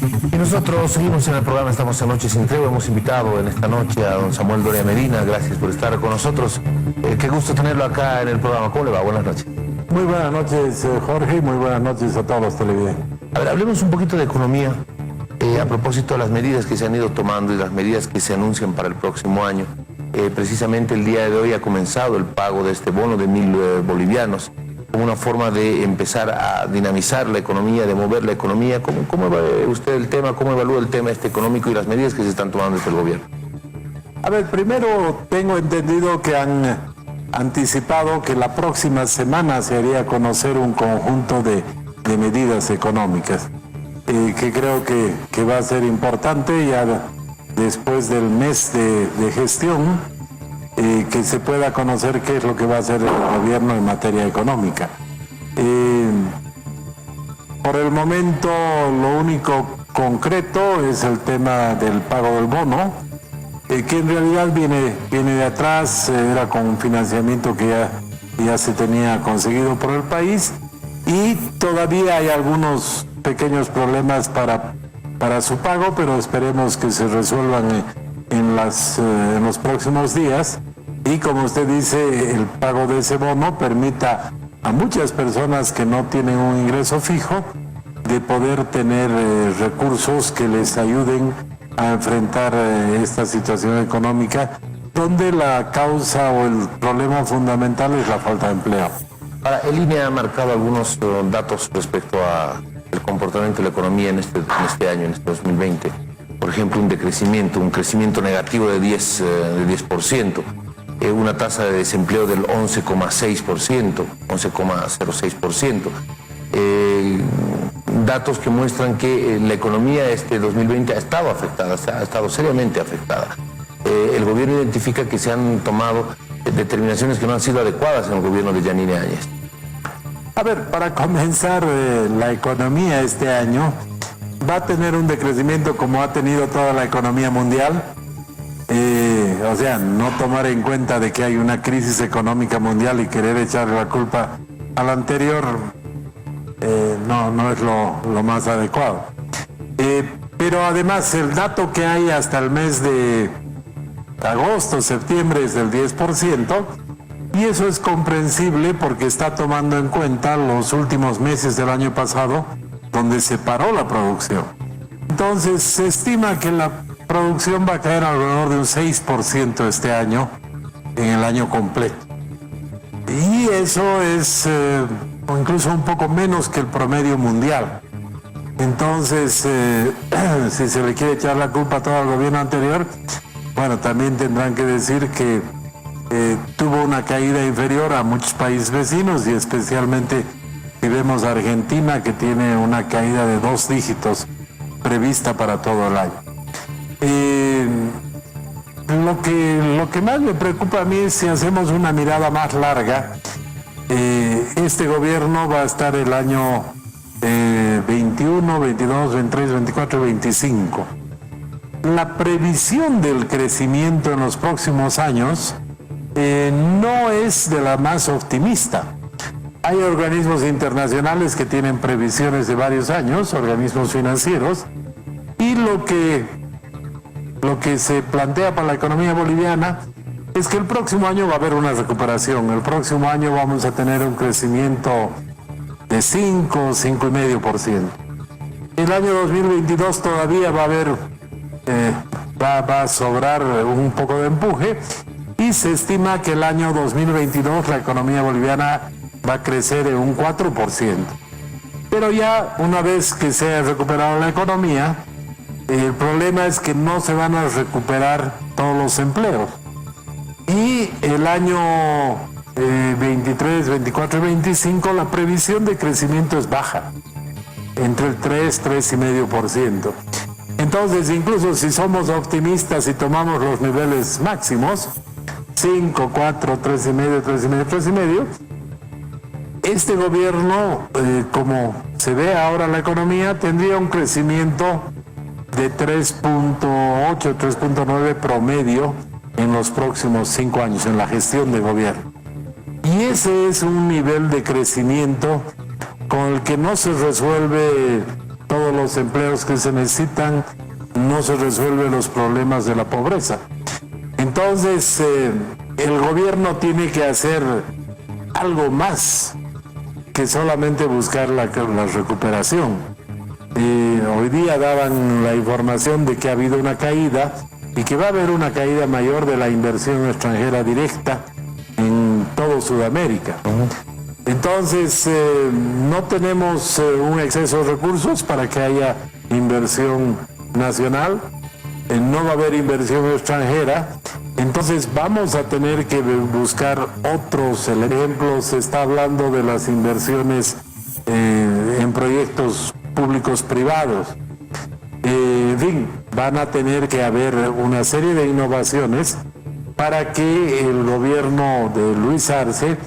Y nosotros seguimos en el programa Estamos en Noche Sin Tregua. Hemos invitado en esta noche a don Samuel Doria Medina. Gracias por estar con nosotros. Qué gusto tenerlo acá en el programa. ¿Cómo le va? Buenas noches. Muy buenas noches, Jorge, y muy buenas noches a todos los televidentes. A ver, hablemos un poquito de economía. A propósito de las medidas que se han ido tomando y las medidas que se anuncian para el próximo año. Precisamente el día de hoy ha comenzado el pago de este bono de 1.000 bolivianos como una forma de empezar a dinamizar la economía, de mover la economía. ¿Cómo ve usted el tema? ¿Cómo evalúa el tema económico y las medidas que se están tomando desde el gobierno? A ver, primero tengo entendido que han anticipado que la próxima semana se haría conocer un conjunto de medidas económicas, que creo que va a ser importante ya después del mes de gestión, que se pueda conocer qué es lo que va a hacer el gobierno en materia económica. Por el momento lo único concreto es el tema del pago del bono, que en realidad viene de atrás, era con un financiamiento que ya se tenía conseguido por el país, y todavía hay algunos pequeños problemas para su pago, pero esperemos que se resuelvan en los próximos días, y como usted dice, el pago de ese bono permita a muchas personas que no tienen un ingreso fijo de poder tener recursos que les ayuden a enfrentar esta situación económica, donde la causa o el problema fundamental es la falta de empleo. Ahora, el INE ha marcado algunos datos respecto al comportamiento de la economía en este año, en este 2020. Por ejemplo, un crecimiento negativo de 10%, una tasa de desempleo del 11,6%, 11,06%. Datos que muestran que la economía este 2020 ha estado afectada, ha estado seriamente afectada. El gobierno identifica que se han tomado determinaciones que no han sido adecuadas en el gobierno de Yanine Áñez. A ver, para comenzar, la economía este año va a tener un decrecimiento como ha tenido toda la economía mundial. O sea, no tomar en cuenta de que hay una crisis económica mundial y querer echarle la culpa a la anterior no es lo más adecuado. Pero además el dato que hay hasta el mes de agosto, septiembre es del 10%, y eso es comprensible porque está tomando en cuenta los últimos meses del año pasado donde se paró la producción. Entonces se estima que la producción va a caer alrededor de un 6% este año, en el año completo. Y eso es o incluso un poco menos que el promedio mundial. Entonces, si se le quiere echar la culpa a todo el gobierno anterior, bueno, también tendrán que decir que tuvo una caída inferior a muchos países vecinos, y especialmente si vemos a Argentina, que tiene una caída de 2 dígitos prevista para todo el año. Lo que más me preocupa a mí es si hacemos una mirada más larga. Este gobierno va a estar el año 21, 22, 23, 24 y 25. La previsión del crecimiento en los próximos años no es de la más optimista. Hay organismos internacionales que tienen previsiones de varios años, organismos financieros, y lo que se plantea para la economía boliviana es que el próximo año va a haber una recuperación. El próximo año vamos a tener un crecimiento de 5,5%. El año 2022 todavía va a haber, va a sobrar un poco de empuje, y se estima que el año 2022 la economía boliviana va a crecer en un 4%. Pero ya una vez que se ha recuperado la economía, el problema es que no se van a recuperar todos los empleos. Y el año 23, 24 y 25 la previsión de crecimiento es baja, entre el 3,5%. Entonces, incluso si somos optimistas y tomamos los niveles máximos, 5, 4, 3,5, 3,5, 3,5, este gobierno, como se ve ahora la economía, tendría un crecimiento de 3,8, 3,9 promedio en los próximos 5 años en la gestión de gobierno. Y ese es un nivel de crecimiento con el que no se resuelve todos los empleos que se necesitan, no se resuelven los problemas de la pobreza. Entonces, el gobierno tiene que hacer algo más que solamente buscar la recuperación. Hoy día daban la información de que ha habido una caída y que va a haber una caída mayor de la inversión extranjera directa en todo Sudamérica. Entonces, no tenemos un exceso de recursos para que haya inversión nacional, no va a haber inversión extranjera, entonces vamos a tener que buscar otros ejemplos. Se está hablando de las inversiones en proyectos públicos privados. En fin, van a tener que haber una serie de innovaciones para que el gobierno de Luis Arce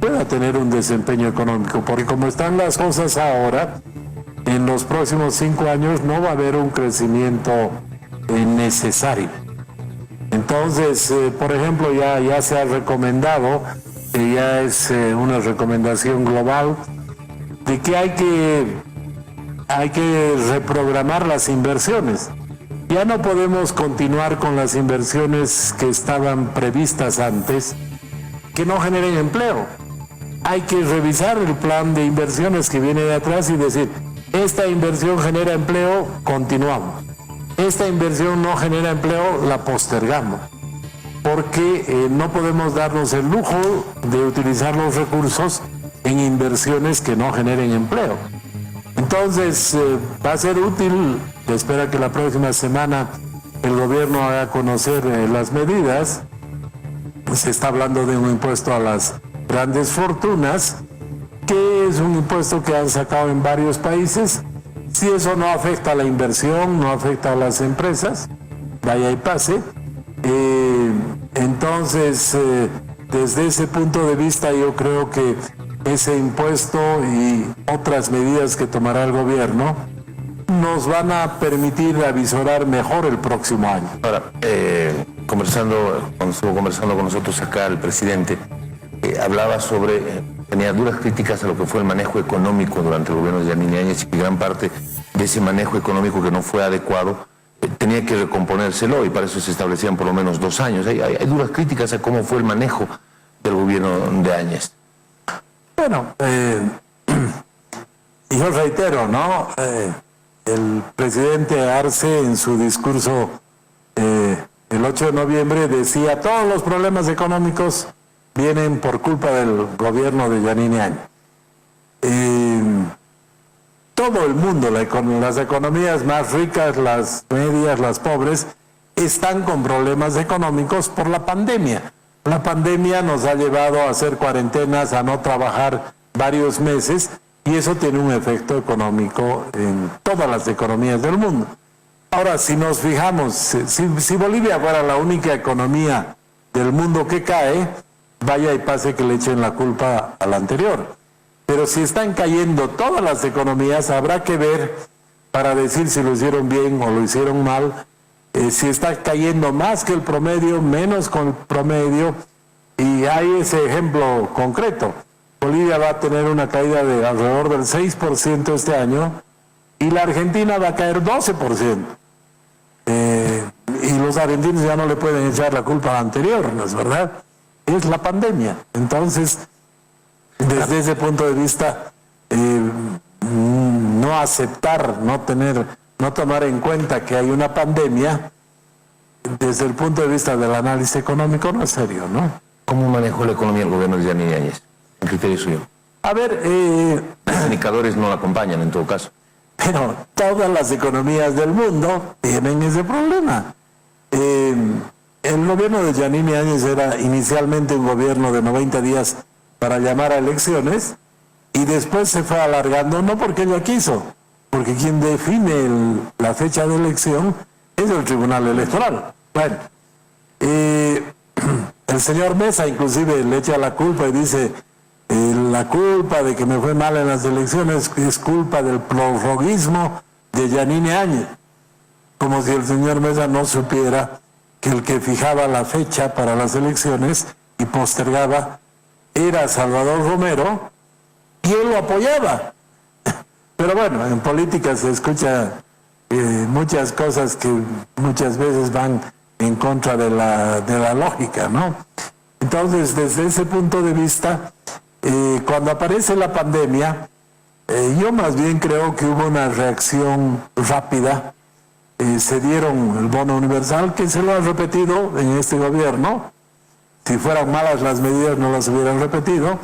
pueda tener un desempeño económico, porque como están las cosas ahora, en los próximos 5 años no va a haber un crecimiento necesario. Entonces, por ejemplo, ya se ha recomendado, ya es una recomendación global, de que hay que reprogramar las inversiones. Ya no podemos continuar con las inversiones que estaban previstas antes, que no generen empleo. Hay que revisar el plan de inversiones que viene de atrás y decir, esta inversión genera empleo, continuamos. Esta inversión no genera empleo, la postergamos. Porque no podemos darnos el lujo de utilizar los recursos en inversiones que no generen empleo. Entonces, va a ser útil, espero que la próxima semana el gobierno haga conocer las medidas. Se está hablando de un impuesto a las grandes fortunas, que es un impuesto que han sacado en varios países. Si eso no afecta a la inversión, no afecta a las empresas, vaya y pase. Entonces, desde ese punto de vista, yo creo que ese impuesto y otras medidas que tomará el gobierno nos van a permitir avisorar mejor el próximo año. Ahora, cuando estuvo conversando con nosotros acá el presidente, hablaba tenía duras críticas a lo que fue el manejo económico durante el gobierno de Yanine Áñez, y gran parte de ese manejo económico que no fue adecuado tenía que recomponérselo, y para eso se establecían por lo menos 2 años. Hay duras críticas a cómo fue el manejo del gobierno de Áñez. Bueno, yo reitero, ¿no? El presidente Arce en su discurso el 8 de noviembre decía, todos los problemas económicos vienen por culpa del gobierno de Yanine Áñez. Todo el mundo, las economías más ricas, las medias, las pobres, están con problemas económicos por la pandemia. La pandemia nos ha llevado a hacer cuarentenas, a no trabajar varios meses, y eso tiene un efecto económico en todas las economías del mundo. Ahora, si nos fijamos, si Bolivia fuera la única economía del mundo que cae, vaya y pase que le echen la culpa a la anterior. Pero si están cayendo todas las economías, habrá que ver para decir si lo hicieron bien o lo hicieron mal, si está cayendo más que el promedio, menos con el promedio, y hay ese ejemplo concreto. Bolivia va a tener una caída de alrededor del 6% este año, y la Argentina va a caer 12%. Y los argentinos ya no le pueden echar la culpa a la anterior, ¿no es verdad? Es la pandemia. Entonces, desde ese punto de vista, no aceptar, no tomar en cuenta que hay una pandemia, desde el punto de vista del análisis económico, no es serio, ¿no? ¿Cómo manejó la economía el gobierno de Yanine Áñez, en criterio suyo? A ver, los indicadores no la acompañan en todo caso. Pero todas las economías del mundo tienen ese problema. El gobierno de Yanine Áñez era inicialmente un gobierno de 90 días para llamar a elecciones, y después se fue alargando, no porque ella quiso, porque quien define la fecha de elección es el Tribunal Electoral. Bueno, el señor Mesa inclusive le echa la culpa y dice, la culpa de que me fue mal en las elecciones es culpa del prorroguismo de Yanine Áñez, como si el señor Mesa no supiera que el que fijaba la fecha para las elecciones y postergaba era Salvador Romero, y él lo apoyaba. Pero bueno, en política se escucha muchas cosas que muchas veces van en contra de la lógica, ¿no? Entonces, desde ese punto de vista, cuando aparece la pandemia, yo más bien creo que hubo una reacción rápida. Se dieron el bono universal, que se lo ha repetido en este gobierno. Si fueran malas las medidas no las hubieran repetido.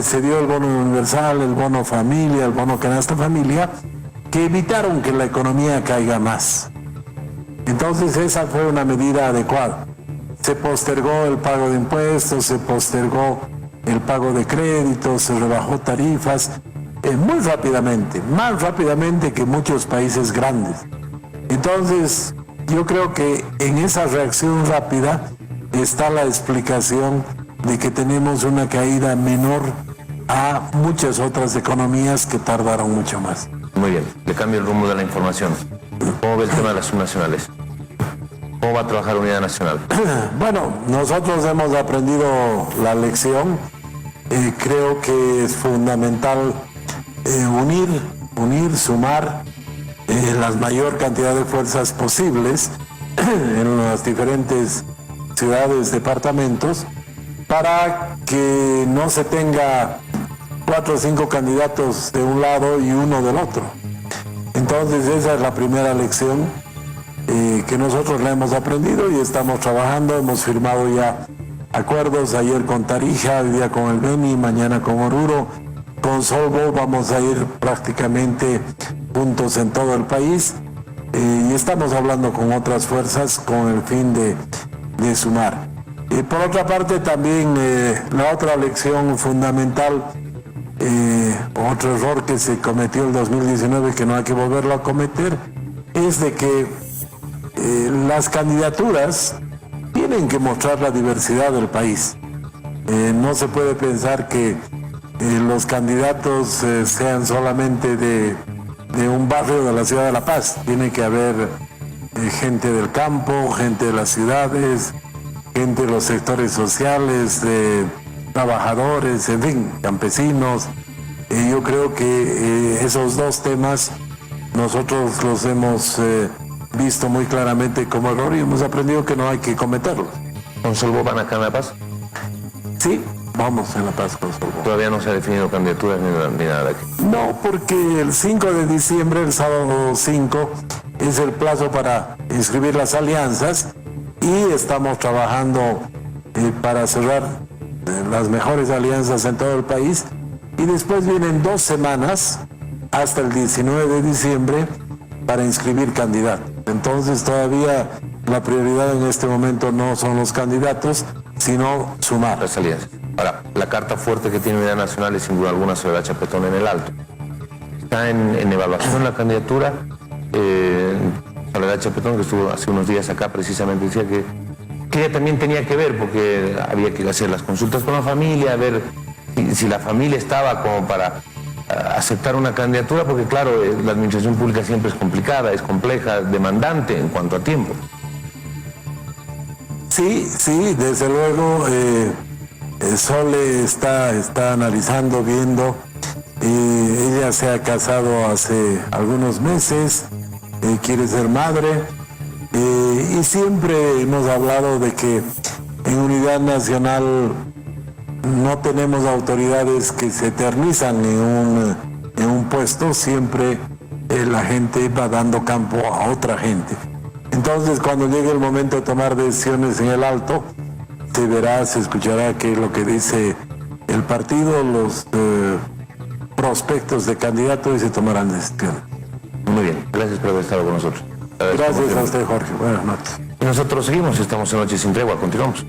Se dio el bono universal, el bono familia, el bono canasta familia, que evitaron que la economía caiga más. Entonces esa fue una medida adecuada. Se postergó el pago de impuestos, se postergó el pago de créditos, se rebajó tarifas muy rápidamente, más rápidamente que muchos países grandes. Entonces yo creo que en esa reacción rápida está la explicación de que tenemos una caída menor a muchas otras economías que tardaron mucho más. Muy bien, le cambio el rumbo de la información. ¿Cómo ve el tema de las subnacionales? ¿Cómo va a trabajar Unidad Nacional? Bueno, nosotros hemos aprendido la lección. Creo que es fundamental unir, sumar la mayor cantidad de fuerzas posibles en las diferentes ciudades, departamentos, para que no se tenga 4 o 5 candidatos de un lado y uno del otro. Entonces esa es la primera lección que nosotros la hemos aprendido y estamos trabajando. Hemos firmado ya acuerdos, ayer con Tarija, hoy día con el Beni, mañana con Oruro, con Solvo. Vamos a ir prácticamente juntos en todo el país y estamos hablando con otras fuerzas con el fin de sumar. Y por otra parte también la otra lección fundamental, otro error que se cometió en el 2019 que no hay que volverlo a cometer, es de que las candidaturas tienen que mostrar la diversidad del país. No se puede pensar que los candidatos sean solamente de un barrio de la ciudad de La Paz. Tiene que haber gente del campo, gente de las ciudades, gente de los sectores sociales, trabajadores, en fin, campesinos. Yo creo que esos dos temas nosotros los hemos visto muy claramente como error y hemos aprendido que no hay que cometerlos. ¿Con Solvo van acá en La Paz? Sí, vamos en La Paz con Solvo. Todavía no se ha definido candidaturas ni nada de aquí. No, porque el 5 de diciembre, el sábado 5, es el plazo para inscribir las alianzas y estamos trabajando para cerrar las mejores alianzas en todo el país y después vienen 2 semanas hasta el 19 de diciembre para inscribir candidatos. Entonces todavía la prioridad en este momento no son los candidatos, sino sumar. Las alianzas. Ahora, la carta fuerte que tiene Unidad Nacional es sin duda alguna Soledad Chapetón en el Alto. Está en evaluación la candidatura. Soledad Chapetón, que estuvo hace unos días acá, precisamente decía que ella también tenía que ver, porque había que hacer las consultas con la familia, ver si la familia estaba como para aceptar una candidatura, porque claro, la administración pública siempre es complicada, es compleja, demandante en cuanto a tiempo. Sí, desde luego, Sole está analizando, viendo. Ella se ha casado hace algunos meses, quiere ser madre, y siempre hemos hablado de que en Unidad Nacional no tenemos autoridades que se eternizan en un puesto, siempre la gente va dando campo a otra gente. Entonces, cuando llegue el momento de tomar decisiones en el Alto, se verá, se escuchará qué es lo que dice el partido, los prospectos de candidato y se tomarán decisiones. Muy bien, gracias por haber estado con nosotros. Gracias a usted, Jorge. Buenas noches. Y nosotros seguimos, estamos en Noche Sin Tregua, continuamos.